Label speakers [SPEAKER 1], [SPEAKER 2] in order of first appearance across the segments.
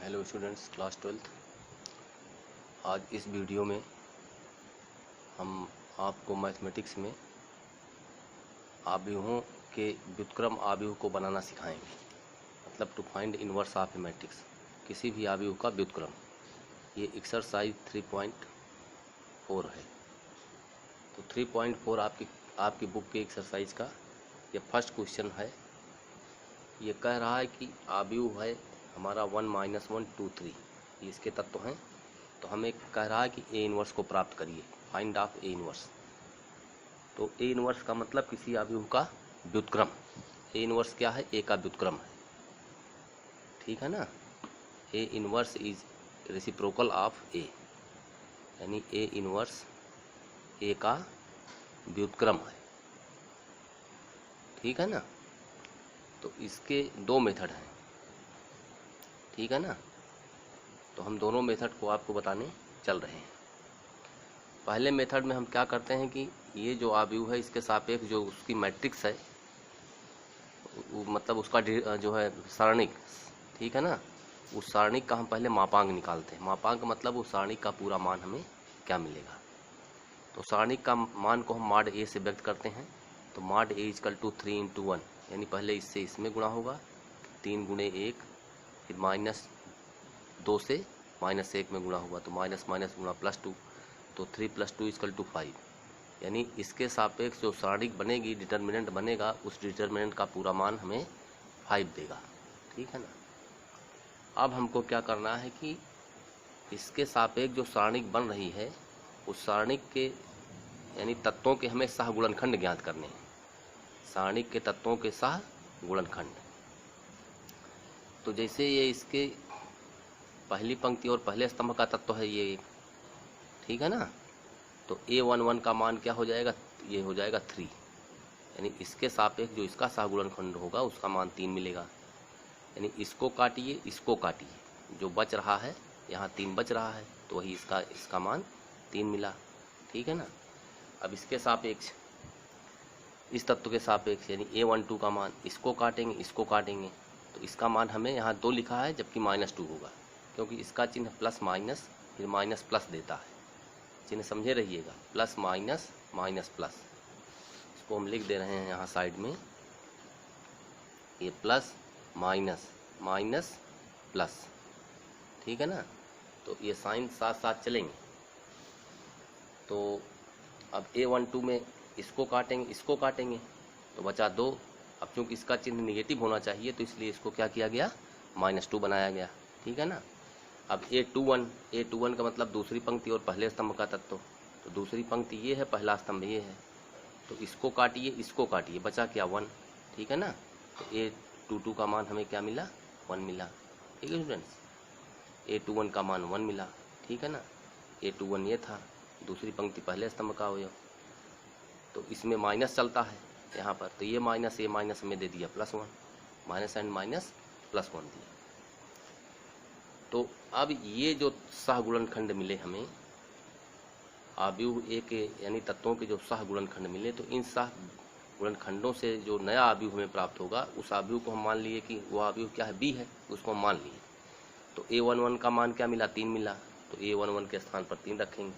[SPEAKER 1] Hello students, class 12th। आज इस video में हम आपको मैथमेटिक्स में आव्यूहों के व्युत्क्रम आव्यूह को बनाना सिखाएंगे। मतलब to find inverse of a matrix, किसी भी आव्यूह का व्युत्क्रम। ये एक्सरसाइज 3.4 है। तो 3.4 आपकी बुक के एक्सरसाइज का ये फर्स्ट क्वेश्चन है। ये कह रहा है कि आव्यूह है हमारा 1 - 1 2 3, ये इसके तत्व हैं। तो हमें कह रहा है कि ए इनवर्स को प्राप्त करिए, फाइंड ऑफ ए इनवर्स। तो ए इनवर्स का मतलब किसी आव्यूह का व्युत्क्रम। ए इनवर्स क्या है? ए का व्युत्क्रम है, ठीक है ना। A inverse is reciprocal of A, यानी ए इनवर्स ए का व्युत्क्रम है, ठीक है ना। तो इसके दो मेथड हैं, ठीक है ना। तो हम दोनों मेथड को आपको बताने चल रहे हैं। पहले मेथड में हम क्या करते हैं कि ये जो आव्यूह है इसके सापेक्ष जो उसकी मैट्रिक्स है, मतलब उसका जो है सारणिक, ठीक है ना, उस सारणिक का हम पहले मापांक निकालते हैं। मापांक मतलब उस सारणिक का पूरा मान हमें क्या मिलेगा। तो सारणिक का मान को हम मॉड ए से व्यक्त करते हैं। तो मॉड ए इक्वल टू 3 × 1, यानी पहले इससे इसमें गुणा होगा, 3 × 1, फिर -2 से -1 में गुणा हुआ, तो माइनस माइनस गुणा +2, तो 3 + 2 = 5। यानी इसके सापेक्ष जो सारणिक बनेगी, डिटर्मिनेंट बनेगा, उस डिटर्मिनेंट का पूरा मान हमें 5 देगा, ठीक है ना। अब हमको क्या करना है कि इसके सापेक्ष जो सारणिक बन रही है, उस सारणिक के यानी तत्वों के हमें सहगुणनखंड ज्ञात करने हैं। सारणिक के तत्वों के सहगुणनखंड। तो जैसे ये इसके पहली पंक्ति और पहले स्तंभ का तत्व है ये, ठीक है ना। तो A11 का मान क्या हो जाएगा? ये हो जाएगा 3, यानी इसके सापेक्ष जो इसका सहगुणनखंड होगा उसका मान 3 मिलेगा। यानी इसको काटिए, इसको काटिए, जो बच रहा है यहाँ 3 बच रहा है, तो वही इसका मान 3 मिला, ठीक है ना। अब इसके सापेक्ष, इस तत्व के सापेक्ष यानी A12 का मान, इसको काटेंगे, इसको काटेंगे, तो इसका मान हमें यहाँ 2 लिखा है, जबकि -2 होगा, क्योंकि इसका चिन्ह प्लस माइनस फिर माइनस प्लस देता है। चिन्ह समझे रहिएगा, प्लस माइनस माइनस प्लस। इसको हम लिख दे रहे हैं यहाँ साइड में, ये प्लस माइनस माइनस प्लस, ठीक है ना। तो ये साइन साथ साथ चलेंगे। तो अब A12 में इसको काटेंगे, इसको काटेंगे, तो बचा 2। अब चूंकि इसका चिन्ह निगेटिव होना चाहिए, तो इसलिए इसको क्या किया गया? -2 बनाया गया, ठीक है ना। अब A21 का मतलब दूसरी पंक्ति और पहले स्तंभ का तत्व। तो दूसरी पंक्ति ये है, पहला स्तंभ ये है, तो इसको काटिए, इसको काटिए, बचा क्या? 1, ठीक है ना। तो A22 का मान हमें क्या मिला? 1 मिला, ठीक है स्टूडेंट्स। A21 का मान 1 मिला, ठीक है ना। A21 ये था, दूसरी पंक्ति पहले स्तंभ का हो, तो इसमें माइनस चलता है यहाँ पर, तो ये माइनस हमें दे दिया +1, माइनस एंड माइनस +1 दिया। तो अब ये जो सहगुणनखंड मिले हमें, आव्यूह ए के यानी तत्वों के जो सहगुणनखंड मिले, तो इन सहगुणनखंडों से जो नया आव्यूह हमें प्राप्त होगा, उस आव्यूह को हम मान लिए कि वो आव्यूह क्या है? B है, उसको हम मान लिए। तो A11 का मान क्या मिला? 3 मिला, तो A11 के स्थान पर 3 रखेंगे।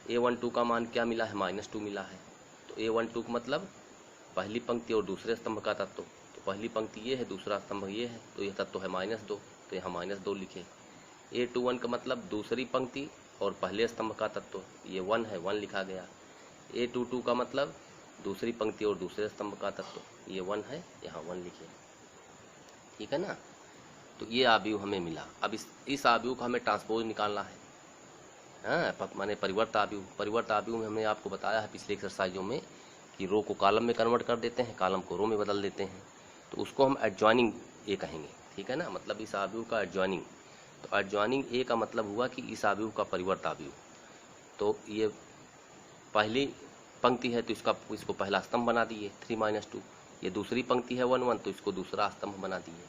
[SPEAKER 1] A12 का मान क्या मिला है? -2 मिला है। तो A12 का मतलब पहली पंक्ति और दूसरे स्तंभ का तत्व। तो पहली पंक्ति ये है, दूसरा स्तंभ ये है, तो यह तत्व है -2, तो यहाँ -2 लिखे। A21 का मतलब दूसरी पंक्ति और पहले स्तंभ का तत्व, ये 1 है, 1 लिखा गया। A22 का मतलब दूसरी पंक्ति और दूसरे स्तंभ का तत्व, ये 1 है, यहाँ 1 लिखे, ठीक है ना। तो ये आव्यूह हमें मिला। अब इस आव्यूह का हमें ट्रांसपोज निकालना है, हाँ, माने परिवर्त आव्यूह। परिवर्त आव्यूह में हमने आपको बताया है पिछले एक्सरसाइजों में कि रो को कॉलम में कन्वर्ट कर देते हैं, कॉलम को रो में बदल देते हैं। तो उसको हम एडजॉइनिंग ए कहेंगे, ठीक है ना। मतलब इस आव्यूह का एडजॉइनिंग। तो एडजॉइनिंग ए का मतलब हुआ कि इस आव्यूह का परिवर्त आव्यूह। तो ये पहली पंक्ति है, तो इसको पहला स्तंभ बना दिए 3 - 2। ये दूसरी पंक्ति है 1 1, तो इसको दूसरा स्तंभ बना दिए,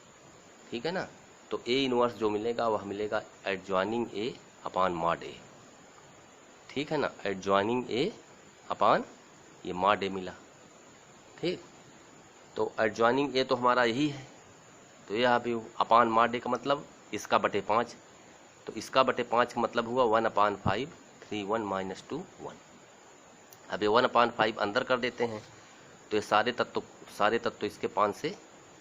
[SPEAKER 1] ठीक है ना। तो ए इनवर्स जो मिलेगा वह मिलेगा एडजॉइनिंग ए अपॉन मॉड ए, ठीक है ना। एडजॉइनिंग ए अपॉन ये मॉड ए मिला, ठीक। तो एडजॉइनिंग ए तो हमारा यही है, तो यह आव्यूह अपॉन मॉड ए का मतलब इसका बटे 5, तो इसका बटे 5 का मतलब हुआ 1/5, 3 1 - 2 1। अब ये 1/5 अंदर कर देते हैं, तो ये सारे तत्व इसके 5 से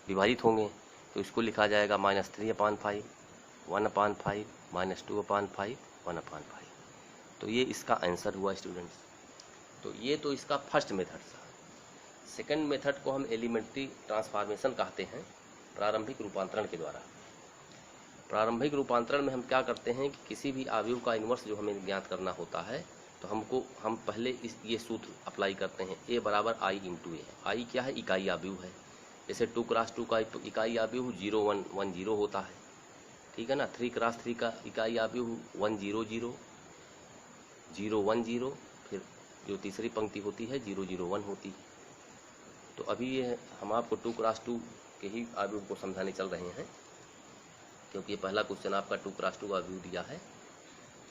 [SPEAKER 1] विभाजित होंगे, तो इसको लिखा जाएगा -3/5, 1/5 -2/5 1/5। तो ये इसका आंसर हुआ स्टूडेंट्स। तो ये तो इसका फर्स्ट मेथड था। सेकंड मेथड को हम एलिमेंट्री ट्रांसफॉर्मेशन कहते हैं, प्रारंभिक रूपांतरण के द्वारा। प्रारंभिक रूपांतरण में हम क्या करते हैं कि किसी भी अवयव का इन्वर्स जो हमें ज्ञात करना होता है, तो हम पहले ये सूत्र अप्लाई करते हैं, A = I × A। I क्या है? इकाई अवयव है। जैसे 2 × 2 का इकाई अवयव 0 1 1 0 होता है, ठीक है ना। 3 × 3 का इकाई अवयव 1 0 0 0 1 0, फिर जो तीसरी पंक्ति होती है 0 0 1 होती है। तो अभी ये हम आपको 2 × 2 के ही अवयव को समझाने चल रहे हैं, क्योंकि ये पहला क्वेश्चन आपका 2 × 2 अवयव दिया है।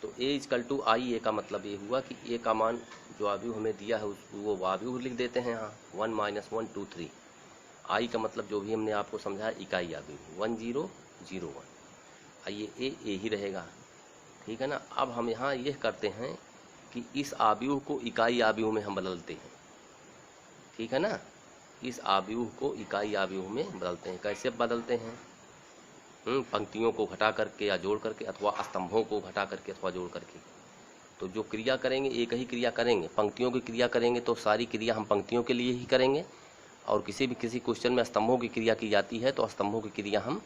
[SPEAKER 1] तो A = I, A का मतलब ये हुआ कि A का मान जो अवयव हमें दिया है वो अवयव लिख देते हैं यहाँ 1 - 1 2 3। I का मतलब जो भी हमने आपको समझाया इकाई अवयव 1 0 0 1। ये A ही रहेगा, ठीक है ना। अब हम यहाँ यह करते हैं कि इस अवयव को इकाई अवयव में हम बदलते हैं, ठीक है ना। इस अवयव को इकाई अवयव में बदलते हैं। कैसे बदलते हैं? पंक्तियों को घटा करके या जोड़ करके, अथवा स्तंभों को घटा करके अथवा जोड़ करके। तो जो क्रिया करेंगे एक ही क्रिया करेंगे। पंक्तियों की क्रिया करेंगे तो सारी क्रिया हम पंक्तियों के लिए ही करेंगे, और किसी क्वेश्चन में स्तंभों की क्रिया की जाती है तो स्तंभों की क्रिया हम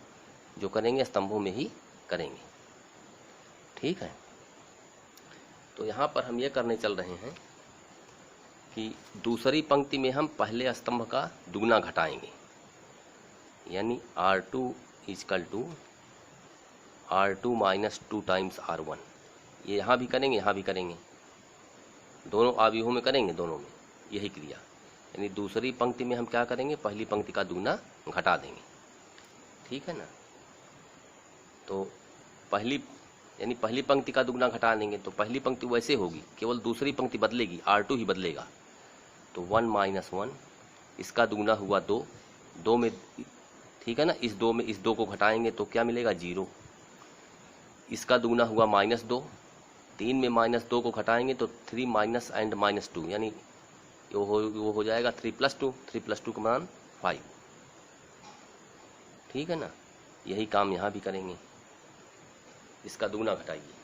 [SPEAKER 1] जो करेंगे स्तंभों में ही करेंगे, ठीक है। तो यहाँ पर हम ये करने चल रहे हैं कि दूसरी पंक्ति में हम पहले स्तंभ का दुगना घटाएंगे, यानी R2 = R2 - 2 × R1। ये यहाँ भी करेंगे, यहाँ भी करेंगे, दोनों अवयवों में करेंगे, दोनों में यही क्रिया। यानी दूसरी पंक्ति में हम क्या करेंगे? पहली पंक्ति का दुगना घटा देंगे, ठीक है ना। तो पहली पंक्ति का दुगना घटा देंगे तो पहली पंक्ति वैसे होगी, केवल दूसरी पंक्ति बदलेगी, R2 ही बदलेगा। तो 1 - 1, इसका दुगना हुआ 2, 2 में, ठीक है ना। इस 2 में इस 2 को घटाएंगे तो क्या मिलेगा? 0। इसका दुगना हुआ -2, 3 में -2 को घटाएंगे तो 3 - 2, यानी वो हो जाएगा 3 + 2, 3 + 2 का मान 5, ठीक है ना। यही काम यहाँ भी करेंगे, इसका दुगना घटाइए।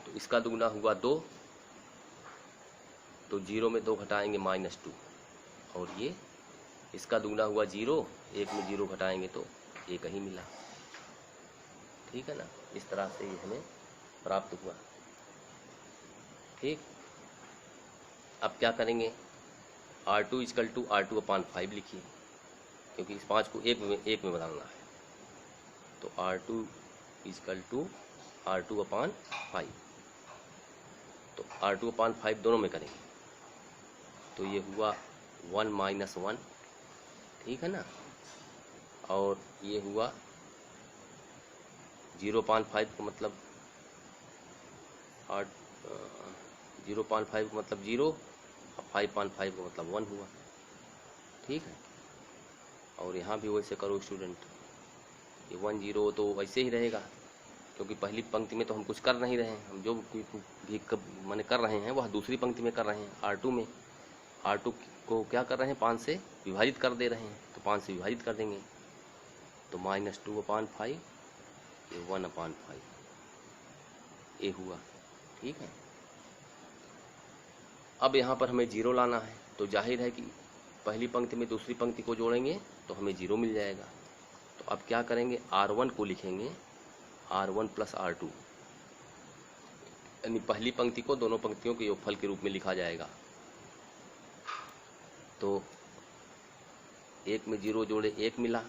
[SPEAKER 1] तो इसका दुगना हुआ 2, तो 0 में 2 घटाएंगे -2, और ये इसका दुगना हुआ 0, 1 में 0 घटाएंगे तो 1 ही मिला, ठीक है ना। इस तरह से ये हमें प्राप्त हुआ, ठीक। अब क्या करेंगे? R2 = R2/5 लिखिए, क्योंकि इस 5 को 1 में बदलना है। तो R2 = R2/5, तो R2/5 दोनों में करेंगे, तो ये हुआ 1 - 1, ठीक है ना। और ये हुआ 0.5 का मतलब 0.5 का मतलब 0, और 5.5 का मतलब 1 हुआ, ठीक है। और यहाँ भी वैसे करो स्टूडेंट, ये 1 0 तो वैसे ही रहेगा, क्योंकि पहली पंक्ति में तो हम कुछ कर नहीं रहे हैं, हम जो भी माने कर रहे हैं वह दूसरी पंक्ति में कर रहे हैं। R2 में R2 को क्या कर रहे हैं? 5 से विभाजित कर दे रहे हैं, तो 5 से विभाजित कर देंगे, तो -2/5, ये 1/5 ये हुआ, ठीक है। अब यहाँ पर हमें 0 लाना है, तो जाहिर है कि पहली पंक्ति में दूसरी पंक्ति को जोड़ेंगे तो हमें 0 मिल जाएगा। तो अब क्या करेंगे? R1 को लिखेंगे R1 + R2, यानी पहली पंक्ति को दोनों पंक्तियों के योगफल के रूप में लिखा जाएगा। तो 1 में 0 जोड़े 1 मिला,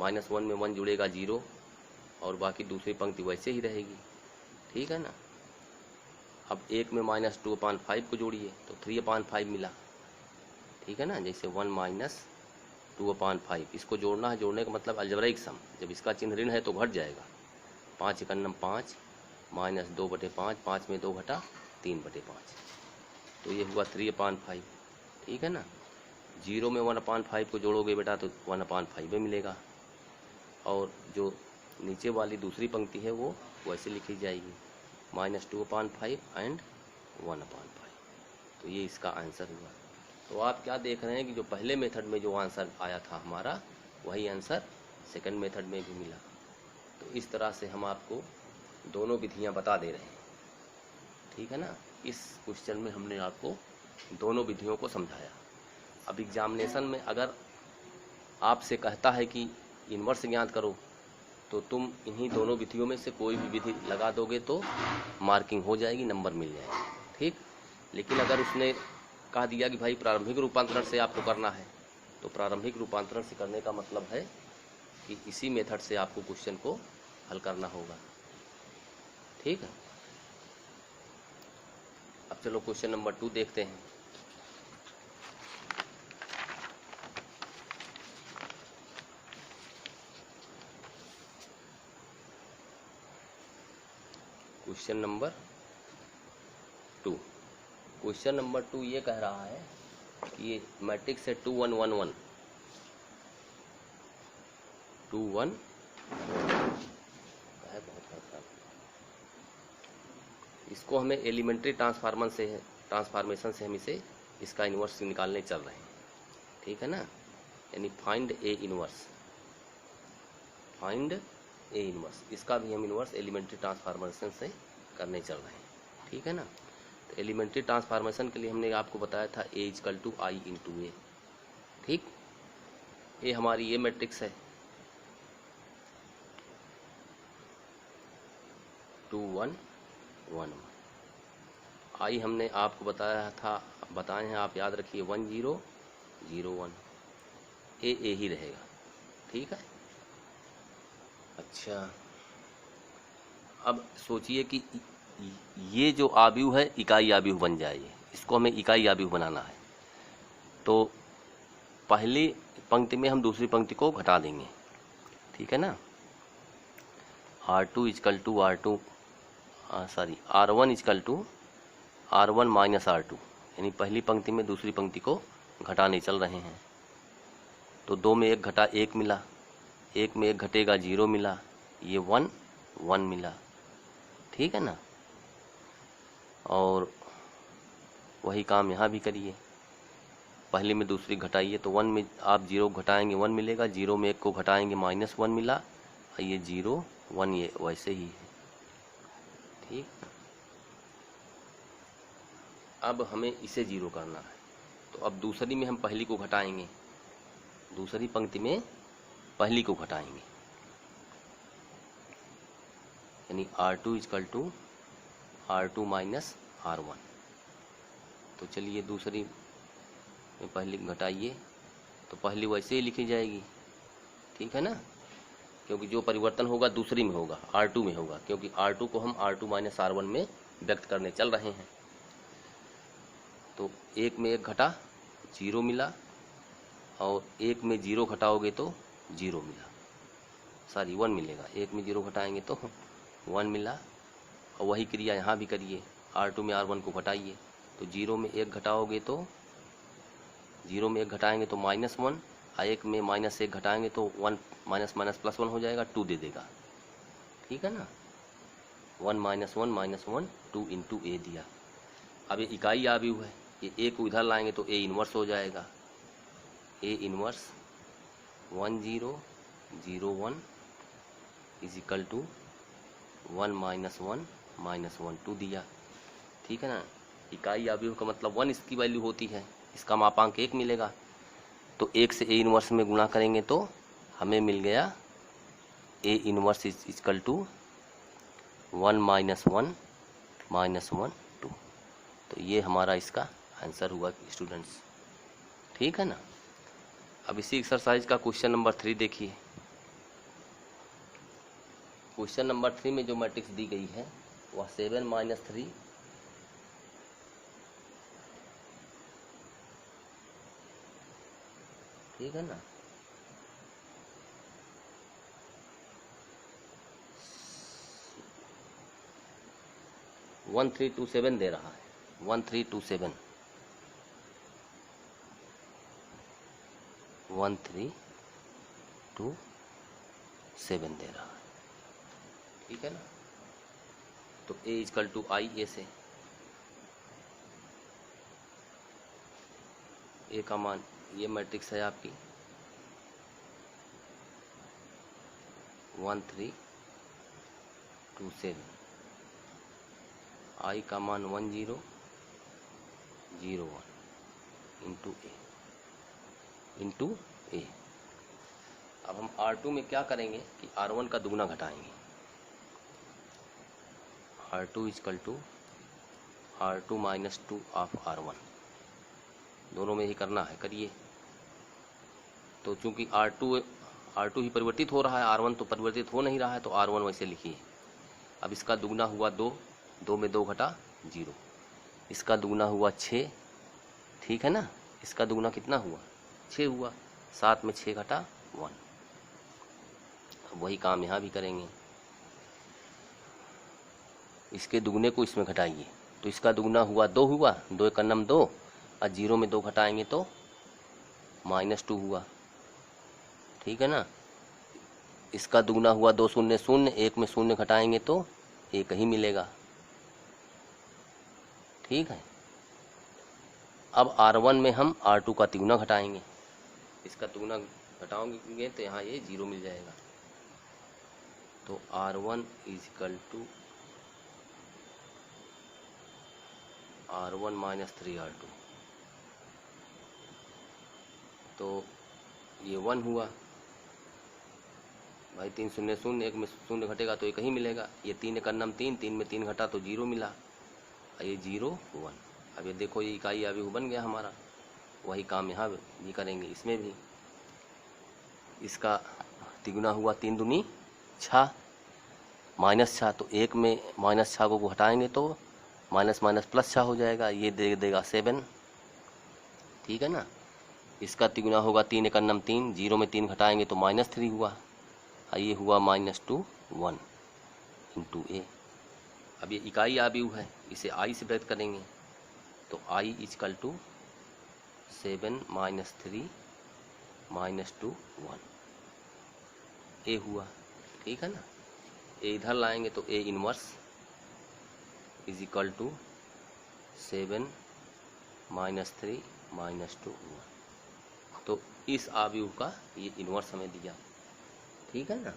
[SPEAKER 1] -1 में 1 जुड़ेगा 0, और बाकी दूसरी पंक्ति वैसे ही रहेगी, ठीक है ना। अब 1 में -2/5 को जोड़िए तो 3/5 मिला, ठीक है ना। जैसे 1 - 2/5, इसको जोड़ना है, जोड़ने का मतलब अलजेब्रिक सम, जब इसका चिन्ह ऋण है तो घट जाएगा। 5 × 5 -2/5, 5 में 2 घटा 3/5, तो ये हुआ 3/5, ठीक है ना। 0 में 1/5 को जोड़ोगे बेटा तो 1/5 मिलेगा, और जो नीचे वाली दूसरी पंक्ति है वो वैसे लिखी जाएगी, -2/5 एंड 1/5। तो ये इसका आंसर हुआ। तो आप क्या देख रहे हैं कि जो पहले मेथड में जो आंसर आया था हमारा, वही आंसर सेकंड मेथड में भी मिला। तो इस तरह से हम आपको दोनों विधियां बता दे रहे हैं, ठीक है ना। इस क्वेश्चन में हमने आपको दोनों विधियों को समझाया। अब एग्जामिनेशन में अगर आपसे कहता है कि इन्वर्स ज्ञात करो, तो तुम इन्हीं दोनों विधियों में से कोई भी विधि लगा दोगे तो मार्किंग हो जाएगी, नंबर मिल जाएगा, ठीक। लेकिन अगर उसने कह दिया कि भाई प्रारंभिक रूपांतरण से आपको करना है, तो प्रारंभिक रूपांतरण से करने का मतलब है कि इसी मेथड से आपको क्वेश्चन को हल करना होगा, ठीक है। अब चलो क्वेश्चन नंबर 2 देखते हैं। क्वेश्चन नंबर 2, क्वेश्चन नंबर 2 ये कह रहा है कि ये मैट्रिक्स है 2 1 1 1 2 1 है, बहुत खराब। इसको हमें एलिमेंट्री ट्रांसफॉर्मेशन से हम इसे इसका इन्वर्स निकालने चल रहे हैं, ठीक है ना। यानी find A inverse, find A inverse, इसका भी हम इन्वर्स एलिमेंट्री ट्रांसफॉर्मेशन से करने चल रहे हैं, ठीक है ना। तो एलिमेंट्री ट्रांसफॉर्मेशन के लिए हमने आपको बताया था A = I × A, ठीक। ये हमारी ये मैट्रिक्स है 2 1 1 1। I हमने आपको बताया था, बताए हैं आप, याद रखिए 1 0 0 1। A ही रहेगा, ठीक है। अच्छा, अब सोचिए कि ये जो आव्यूह है इकाई आव्यूह बन जाए, इसको हमें इकाई आव्यूह बनाना है। तो पहली पंक्ति में हम दूसरी पंक्ति को घटा देंगे, ठीक है ना। R1 = R1 - R2, यानी पहली पंक्ति में दूसरी पंक्ति को घटाने चल रहे हैं। तो 2 में 1 घटा 1 मिला, 1 में 1 घटेगा 0 मिला, ये 1 1 मिला, ठीक है ना। और वही काम यहाँ भी करिए, पहले में दूसरी घटाइए, तो 1 में आप 0 घटाएंगे 1 मिलेगा, 0 में 1 को घटाएंगे -1 मिला, ये 0 1 ये वैसे ही है, ठीक। अब हमें इसे 0 करना है, तो अब दूसरी में हम पहली को घटाएंगे, दूसरी पंक्ति में पहली को घटाएंगे, यानी R2 = R2 - R1। तो चलिए दूसरी में पहली घटाइए, तो पहली वैसे ही लिखी जाएगी, ठीक है ना, क्योंकि जो परिवर्तन होगा दूसरी में होगा, R2 में होगा, क्योंकि R2 को हम R2 - R1 में व्यक्त करने चल रहे हैं। तो 1 में 1 घटा 0 मिला, और 1 में 0 घटाओगे तो 0 मिला, 1 मिलेगा, 1 में 0 घटाएंगे तो 1 मिला। और वही क्रिया यहाँ भी करिए, R2 में R1 को घटाइए, तो 0 में 1 घटाओगे तो 0 में 1 घटाएंगे तो -1, और 1 में -1 घटाएंगे तो 1 - +1 हो जाएगा, 2 दे देगा, ठीक है ना। 1 - 1 - 1 2 × A दिया। अब ये इकाई आव्यूह है, ये A को इधर लाएंगे तो A इन्वर्स हो जाएगा, A इन्वर्स 1 0 0 1 = 1 - 1 - 1 2 दिया, ठीक है ना। इकाई आव्यूह का मतलब 1 इसकी वैल्यू होती है, इसका मापांक 1 मिलेगा। तो 1 से A इन्वर्स में गुणा करेंगे तो हमें मिल गया A इन्वर्स = 1 - 1 - 1 2। तो ये हमारा इसका आंसर हुआ स्टूडेंट्स, ठीक है ना। अब इसी एक्सरसाइज का क्वेश्चन नंबर 3 देखिए। क्वेश्चन नंबर 3 में जो मैट्रिक्स दी गई है वह 7 - 3 ठीक है ना। 1327 दे रहा है, 1327 1327 दे रहा है, ठीक है ना। तो ए इजकल टू आई, ए से ए का मान, ये मैट्रिक्स है आपकी 1 3 2 7, आई का मान 1 0 0 1 इंटू ए। अब हम R2 में क्या करेंगे कि R1 का दुगना घटाएंगे। R2 is equal to R2 minus 2 of R1, दोनों में ही करना है, करिए। तो चूंकि R2 ही परिवर्तित हो रहा है, R1 तो परिवर्तित हो नहीं रहा है, तो R1 वैसे लिखिए। अब इसका दुगना हुआ 2, 2 में 2 घटा 0, इसका दुगना हुआ 6, ठीक है ना। इसका दुगना कितना हुआ, 6 हुआ, 7 में 6 घटा 1। अब वही काम यहाँ भी करेंगे, इसके दुगने को इसमें घटाइए, तो इसका दुगना हुआ 2 हुआ, 2 का नम 2, और 0 में 2 घटाएंगे तो -2 हुआ, ठीक है ना। इसका दुगना हुआ 2 0 0, 1 में 0 घटाएंगे तो 1 ही मिलेगा, ठीक है। अब R1 में हम R2 का तिगुना घटाएंगे, इसका तिगुना घटाओगे तो यहाँ ये 0 मिल जाएगा। तो R1 is equal to R1 minus 3R2, तो ये 1 हुआ भाई, 3 0 0, 1 में 0 घटेगा तो 1 ही मिलेगा। ये 3 का नम 3, 3 में 3 घटा तो 0 मिला, ये 0 1। अब ये देखो ये इकाई अभी बन गया हमारा, वही काम यहाँ भी करेंगे। इसमें भी इसका तिगुना हुआ 3 दूनी 6 -6, तो 1 में -6 को हटाएंगे तो माइनस माइनस प्लस 6 हो जाएगा, ये दे देगा 7, ठीक है ना। इसका तिगुना होगा 3 का नम 3, 0 में 3 घटाएंगे तो -3 हुआ, ये हुआ -2 1 इंटू ए। अब ये इकाई आव्यूह है, इसे आई से व्यक्त करेंगे, तो आई इजकल टू 7 -3 -2 1 ए हुआ, ठीक है ना। ए इधर लाएंगे तो A inverse is equal to 7 -3 -2 1। तो इस आव्यूह का ये इनवर्स हमें दिया, ठीक है ना।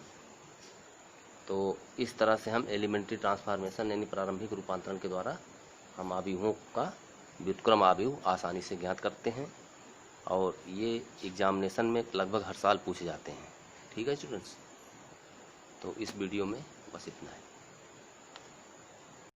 [SPEAKER 1] तो इस तरह से हम एलिमेंट्री ट्रांसफॉर्मेशन यानी प्रारंभिक रूपांतरण के द्वारा हम आव्यूहों का व्युत्क्रम आव्यूह आसानी से ज्ञात करते हैं, और ये एग्जामिनेशन में लगभग हर साल पूछे जाते हैं, ठीक है स्टूडेंट्स। तो इस वीडियो में बस इतना है।